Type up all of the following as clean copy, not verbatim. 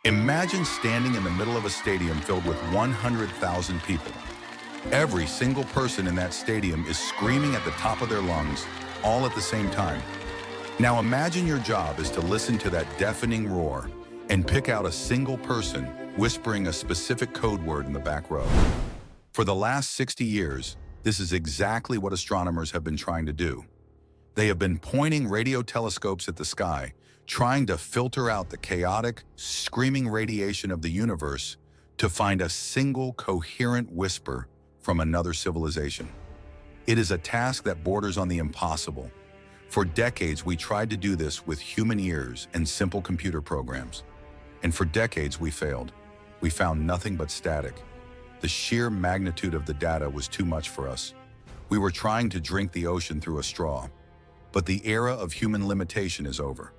Imagine standing in the middle of a stadium filled with 100,000 people. Every single person in that stadium is screaming at the top of their lungs, all at the same time. Now imagine your job is to listen to that deafening roar and pick out a single person whispering a specific code word in the back row. For the last 60 years, this is exactly what astronomers have been trying to do. They have been pointing radio telescopes at the sky, trying to filter out the chaotic, screaming radiation of the universe to find a single coherent whisper from another civilization. It is a task that borders on the impossible. For decades, we tried to do this with human ears and simple computer programs. And for decades, we failed. We found nothing but static. The sheer magnitude of the data was too much for us. We were trying to drink the ocean through a straw. But the era of human limitation is over.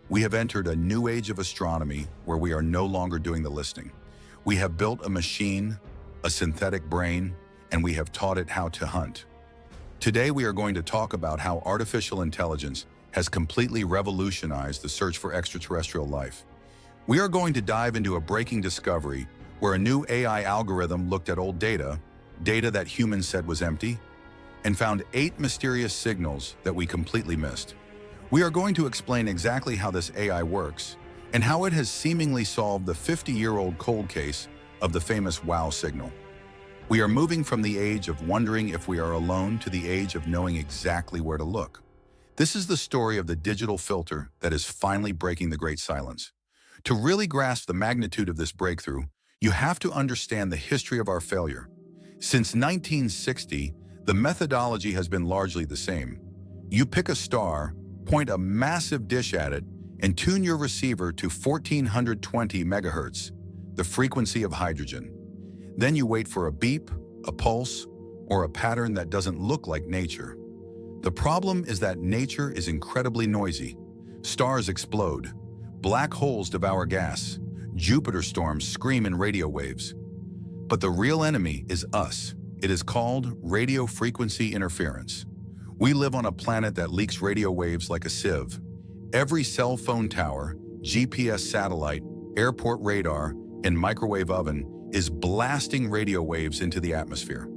We have entered a new age of astronomy where we are no longer doing the listening. We have built a machine, a synthetic brain, and we have taught it how to hunt. Today, we are going to talk about how artificial intelligence has completely revolutionized the search for extraterrestrial life. We are going to dive into a breaking discovery where a new AI algorithm looked at old data that humans said was empty, and found 8 mysterious signals that we completely missed. We are going to explain exactly how this AI works and how it has seemingly solved the 50-year-old cold case of the famous wow signal. We are moving from the age of wondering if we are alone to the age of knowing exactly where to look. This is the story of the digital filter that is finally breaking the great silence. To really grasp the magnitude of this breakthrough, you have to understand the history of our failure. Since 1960, the methodology has been largely the same. You pick a star, point a massive dish at it, and tune your receiver to 1420 megahertz, the frequency of hydrogen. Then you wait for a beep, a pulse, or a pattern that doesn't look like nature. The problem is that nature is incredibly noisy. Stars explode, black holes devour gas, Jupiter storms scream in radio waves. But the real enemy is us. It is called radio frequency interference. We live on a planet that leaks radio waves like a sieve. Every cell phone tower, GPS satellite, airport radar, and microwave oven is blasting radio waves into the atmosphere.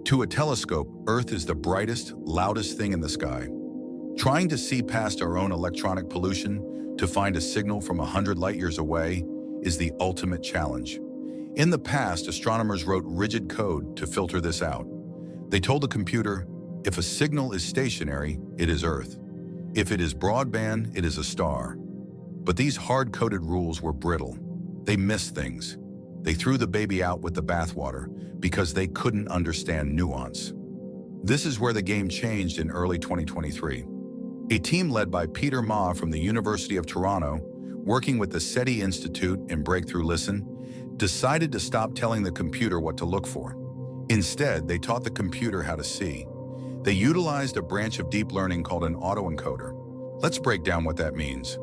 To a telescope, Earth is the brightest, loudest thing in the sky. Trying to see past our own electronic pollution to find a signal from 100 light years away is the ultimate challenge. In the past, astronomers wrote rigid code to filter this out. They told the computer, if a signal is stationary, it is Earth. If it is broadband, it is a star. But these hard-coded rules were brittle. They missed things. They threw the baby out with the bathwater because they couldn't understand nuance. This is where the game changed in early 2023. A team led by Peter Ma from the University of Toronto, working with the SETI Institute and Breakthrough Listen, decided to stop telling the computer what to look for. Instead, they taught the computer how to see. They utilized a branch of deep learning called an autoencoder. Let's break down what that means.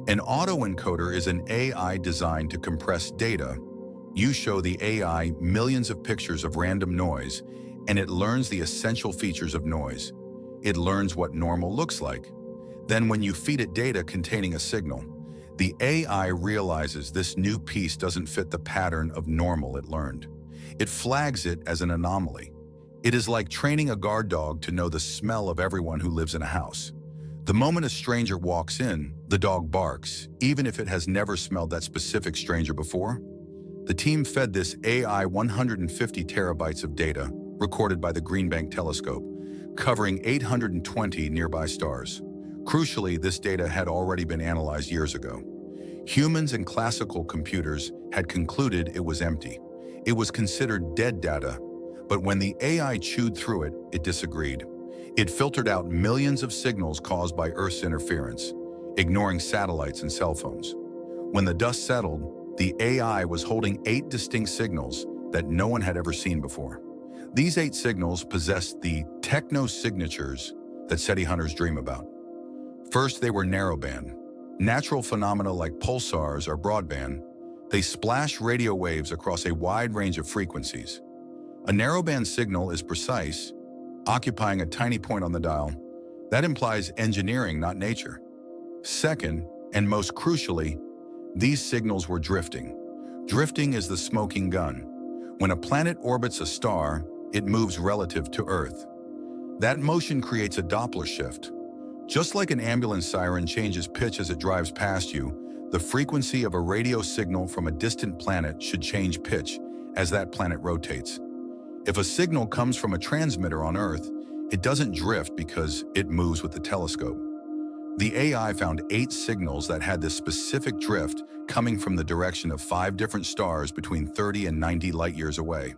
An autoencoder is an AI designed to compress data. You show the AI millions of pictures of random noise, and it learns the essential features of noise. It learns what normal looks like. Then when you feed it data containing a signal, the AI realizes this new piece doesn't fit the pattern of normal it learned. It flags it as an anomaly. It is like training a guard dog to know the smell of everyone who lives in a house. The moment a stranger walks in, the dog barks, even if it has never smelled that specific stranger before. The team fed this AI 150 terabytes of data, recorded by the Green Bank telescope, covering 820 nearby stars. Crucially, this data had already been analyzed years ago. Humans and classical computers had concluded it was empty. It was considered dead data, but when the AI chewed through it, it disagreed. It filtered out millions of signals caused by Earth's interference, ignoring satellites and cell phones. When the dust settled, the AI was holding 8 distinct signals that no one had ever seen before. These 8 signals possessed the techno-signatures that SETI hunters dream about. First, they were narrowband. Natural phenomena like pulsars or broadband, they splash radio waves across a wide range of frequencies. A narrowband signal is precise, occupying a tiny point on the dial. That implies engineering, not nature. Second, and most crucially, These signals were drifting. Drifting is the smoking gun. When a planet orbits a star, it moves relative to Earth. That motion creates a Doppler shift. Just like an ambulance siren changes pitch as it drives past you, the frequency of a radio signal from a distant planet should change pitch as that planet rotates. If a signal comes from a transmitter on Earth, it doesn't drift because it moves with the telescope. The AI found 8 signals that had this specific drift coming from the direction of 5 different stars between 30 and 90 light years away.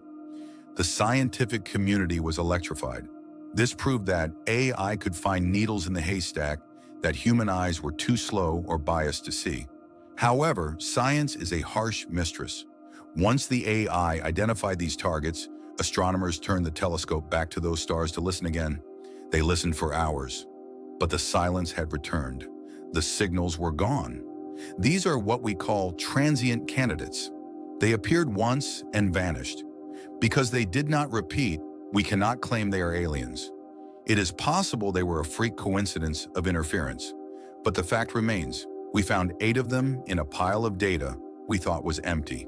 The scientific community was electrified. This proved that AI could find needles in the haystack that human eyes were too slow or biased to see. However, science is a harsh mistress. Once the AI identified these targets, astronomers turned the telescope back to those stars to listen again. They listened for hours, but the silence had returned. The signals were gone. These are what we call transient candidates. They appeared once and vanished. Because they did not repeat, we cannot claim they are aliens. It is possible they were a freak coincidence of interference, but the fact remains, we found 8 of them in a pile of data we thought was empty.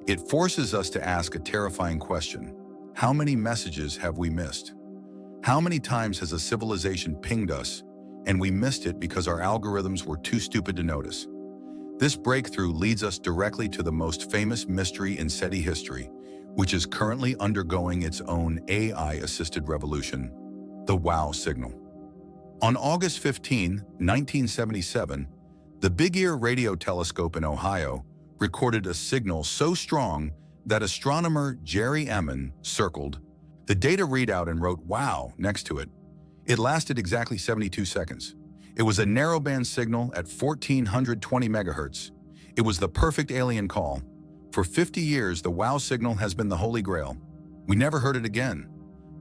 It forces us to ask a terrifying question. How many messages have we missed? How many times has a civilization pinged us and we missed it because our algorithms were too stupid to notice? This breakthrough leads us directly to the most famous mystery in SETI history, which is currently undergoing its own AI-assisted revolution, the WOW signal. On August 15, 1977, the Big Ear radio telescope in Ohio recorded a signal so strong that astronomer Jerry Emmon circled the data readout and wrote "wow" next to it. It lasted exactly 72 seconds. It was a narrowband signal at 1420 megahertz. It was the perfect alien call. For 50 years, the WOW signal has been the holy grail. We never heard it again.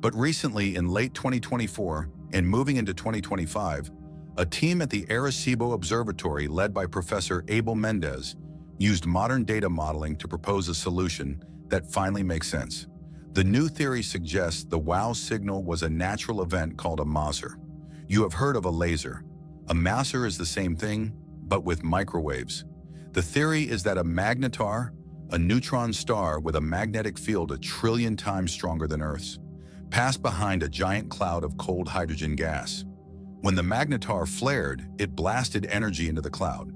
But recently, in late 2024 and moving into 2025, a team at the Arecibo Observatory led by Professor Abel Mendez used modern data modeling to propose a solution that finally makes sense. The new theory suggests the WOW signal was a natural event called a maser. You have heard of a laser. A maser is the same thing, but with microwaves. The theory is that a magnetar, a neutron star with a magnetic field 1 trillion times stronger than Earth's, passed behind a giant cloud of cold hydrogen gas. When the magnetar flared, it blasted energy into the cloud.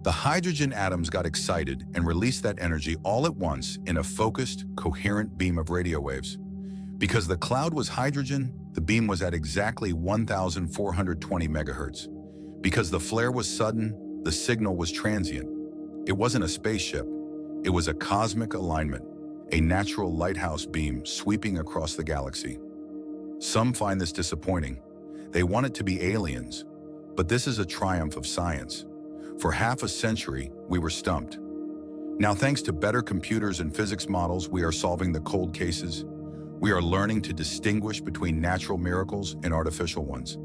The hydrogen atoms got excited and released that energy all at once in a focused, coherent beam of radio waves. Because the cloud was hydrogen, the beam was at exactly 1,420 megahertz. Because the flare was sudden, the signal was transient. It wasn't a spaceship. It was a cosmic alignment, a natural lighthouse beam sweeping across the galaxy. Some find this disappointing. They want it to be aliens, but this is a triumph of science. For half a century, we were stumped. Now, thanks to better computers and physics models, we are solving the cold cases. We are learning to distinguish between natural miracles and artificial ones.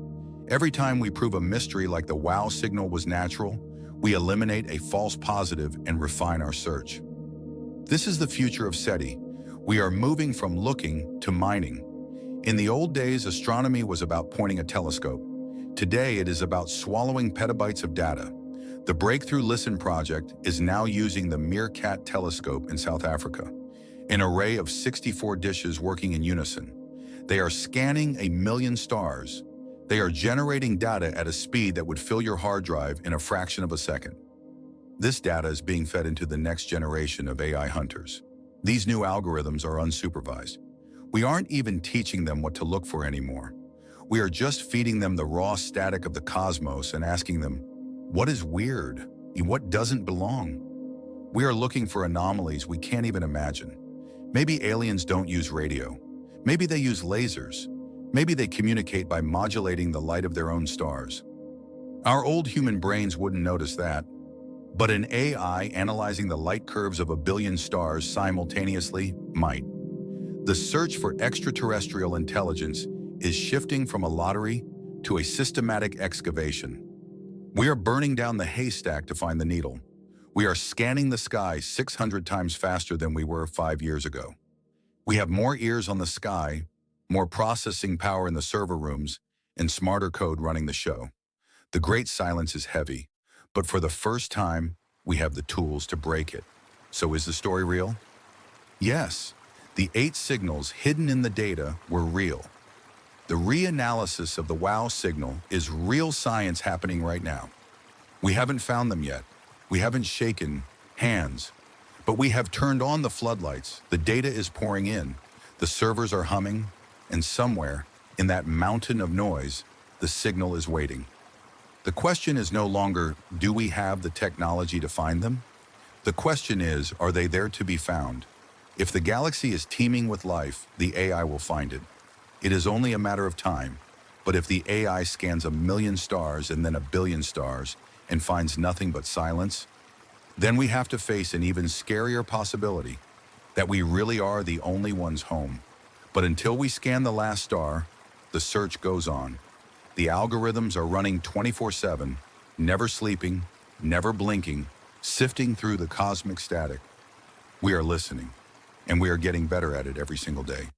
Every time we prove a mystery like the WOW signal was natural, we eliminate a false positive and refine our search. This is the future of SETI. We are moving from looking to mining. In the old days, astronomy was about pointing a telescope. Today, it is about swallowing petabytes of data. The Breakthrough Listen project is now using the Meerkat telescope in South Africa, an array of 64 dishes working in unison. They are scanning 1 million stars. They are generating data at a speed that would fill your hard drive in a fraction of a second. This data is being fed into the next generation of AI hunters. These new algorithms are unsupervised. We aren't even teaching them what to look for anymore. We are just feeding them the raw static of the cosmos and asking them, what is weird? What doesn't belong? We are looking for anomalies we can't even imagine. Maybe aliens don't use radio. Maybe they use lasers. Maybe they communicate by modulating the light of their own stars. Our old human brains wouldn't notice that. But an AI analyzing the light curves of 1 billion stars simultaneously might. The search for extraterrestrial intelligence is shifting from a lottery to a systematic excavation. We are burning down the haystack to find the needle. We are scanning the sky 600 times faster than we were 5 years ago. We have more ears on the sky, more processing power in the server rooms, and smarter code running the show. The great silence is heavy, but for the first time, we have the tools to break it. So is the story real? Yes, the 8 signals hidden in the data were real. The reanalysis of the WOW signal is real science happening right now. We haven't found them yet. We haven't shaken hands. But we have turned on the floodlights. The data is pouring in. The servers are humming. And somewhere, in that mountain of noise, the signal is waiting. The question is no longer, do we have the technology to find them? The question is, are they there to be found? If the galaxy is teeming with life, the AI will find it. It is only a matter of time. But if the AI scans 1,000,000 stars and then 1,000,000,000 stars and finds nothing but silence, then we have to face an even scarier possibility, that we really are the only ones home. But until we scan the last star, the search goes on. The algorithms are running 24/7, never sleeping, never blinking, sifting through the cosmic static. We are listening, and we are getting better at it every single day.